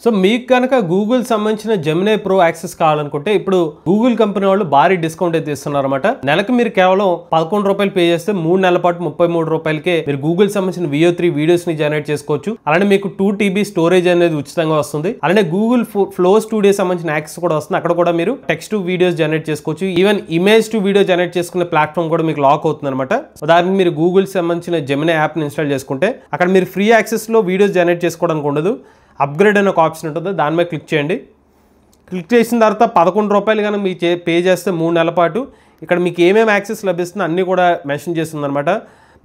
So మీకు కనుక Google సంబంధించిన జెమినీ ప్రో యాక్సెస్ కావాలనుకుంటే ఇప్పుడు గూగుల్ కంపెనీ వాళ్ళు భారీ డిస్కౌంట్ అయితే ఇస్తున్నారు అనమాట. నెలకు మీరు కేవలం ₹11 పే చేస్తే 3 నెలల పాటు ₹33కే మీరు గూగుల్ సంబంధించిన VO3 వీడియోస్ ని జనరేట్ చేసుకోవచ్చు. అలానే మీకు 2 TB స్టోరేజ్ అనేది ఉచితంగా వస్తుంది. అలానే గూగుల్ ఫ్లో స్టూడియో సంబంధించిన యాక్సెస్ కూడా వస్తుంది. అక్కడ కూడా మీరు టెక్స్ట్ టు వీడియోస్ జనరేట్ చేసుకోవచ్చు. Even image to video generate చేసుకునే ప్లాట్ఫామ్ కూడా మీకు లాక్ అవుతుంది అనమాట. ఉదాహరణకి మీరు గూగుల్ సంబంధించిన జెమినీ యాప్ ని ఇన్స్టాల్ చేసుకుంటే అక్కడ మీరు ఫ్రీ యాక్సెస్ లో వీడియోస్ జనరేట్ చేసుకోవడానికి ఉండదు. అప్గ్రేడ్ అనే ఒక ఆప్షన్ ఉంటుంది, దాని మీద క్లిక్ చేయండి. క్లిక్ చేసిన తర్వాత ₹11 కానీ మీకు పే చేస్తే 3 నెలల పాటు ఇక్కడ మీకు ఏమేమి యాక్సెస్ లభిస్తుందో అన్నీ కూడా మెన్షన్ చేస్తుంది అనమాట.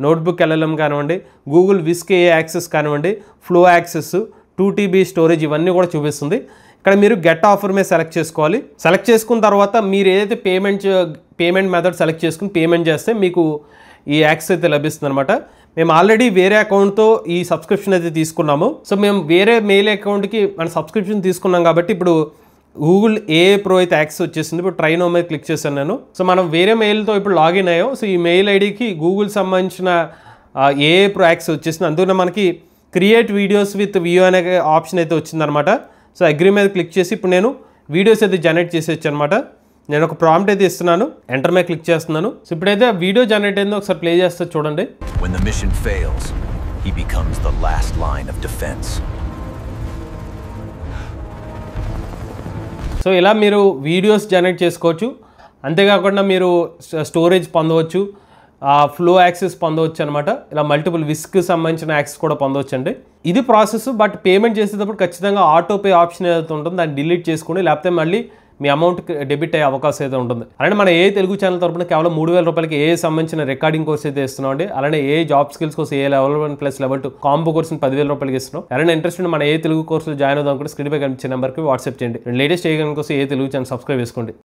నోట్బుక్ LLM కానివ్వండి, గూగుల్ విస్క్ AI యాక్సెస్ కానివ్వండి, ఫ్లో యాక్సెస్, 2 TB స్టోరేజ్ ఇవన్నీ కూడా చూపిస్తుంది. ఇక్కడ మీరు గెట్ ఆఫర్ మీద సెలెక్ట్ చేసుకోవాలి. సెలెక్ట్ చేసుకున్న తర్వాత మీరు ఏదైతే పేమెంట్ మెథడ్ సెలెక్ట్ చేసుకుని పేమెంట్ చేస్తే మీకు ఈ యాక్సెస్ అయితే లభిస్తుంది అనమాట. మేము ఆల్రెడీ వేరే అకౌంట్తో ఈ సబ్స్క్రిప్షన్ అయితే తీసుకున్నాము. సో మేము వేరే మెయిల్ అకౌంట్కి మన సబ్స్క్రిప్షన్ తీసుకున్నాం కాబట్టి ఇప్పుడు గూగుల్ AI ప్రో అయితే యాక్సెస్ వచ్చేసింది. ఇప్పుడు ట్రై నౌ మీద క్లిక్ చేశాను నేను. సో మనం వేరే మెయిల్తో ఇప్పుడు లాగిన్ అయ్యాం. సో ఈ మెయిల్ ఐడికి గూగుల్ సంబంధించిన AI ప్రో యాక్సెస్ వచ్చేసింది. అందువల్ల మనకి క్రియేట్ వీడియోస్ విత్ వ్యూ అనే ఆప్షన్ అయితే వచ్చిందనమాట. సో అగ్రీ మీద క్లిక్ చేసి ఇప్పుడు నేను వీడియోస్ అయితే జనరేట్ చేసేచ్చు అనమాట. నేను ఒక ప్రాంప్ట్ అయితే ఇస్తున్నాను, ఎంటర్ మీద క్లిక్ చేస్తున్నాను. సో ఇప్పుడైతే వీడియో జనరేట్ అయిందో ఒకసారి ప్లే చేస్తే చూడండి. When the mission fails, he becomes the last line of defense. So ఇలా మీరు వీడియోస్ జనరేట్ చేసుకోవచ్చు. అంతేకాకుండా మీరు స్టోరేజ్ పొందవచ్చు, ఫ్లో యాక్సెస్ పొందవచ్చు అనమాట. ఇలా మల్టిపుల్ విస్క్ సంబంధించిన యాక్సెస్ కూడా పొందవచ్చు అండి. ఇది ప్రాసెస్. బట్ పేమెంట్ చేసేటప్పుడు ఖచ్చితంగా ఆటో పే ఆప్షన్ ఏదైతే ఉంటుందో దాన్ని డిలీట్ చేసుకోండి, లేకపోతే మళ్ళీ మీ అమౌంట్ డెబిట్ అయ్యే అవకాశం అయితే ఉంటుంది. అలానే మన AI తెలుగు ఛానల్ తరపున కేవలం ₹3000కి AI సంబంధించిన రికార్డింగ్ కోర్స్ అయితే ఇస్తున్నాం అండి. అలానే AI జాబ్ స్కిల్స్ కోసం AI Level 1 + Level 2 కాంబో కోర్సుని ₹10,000కి ఇస్తున్నాం. ఎవరైనా ఇంట్రెస్ట్ ఉంటే మన AI తెలుగు కోర్సులు జాయిన్ అవుదాం అనుకుంటే స్క్రీన్ పై కనిపించే నెంబర్కి వాట్సాప్ చేయండి. లేటెస్ట్ AI కోసం AI తెలుగు ఛానల్ సబ్స్క్రైబ్ చేసుకోండి.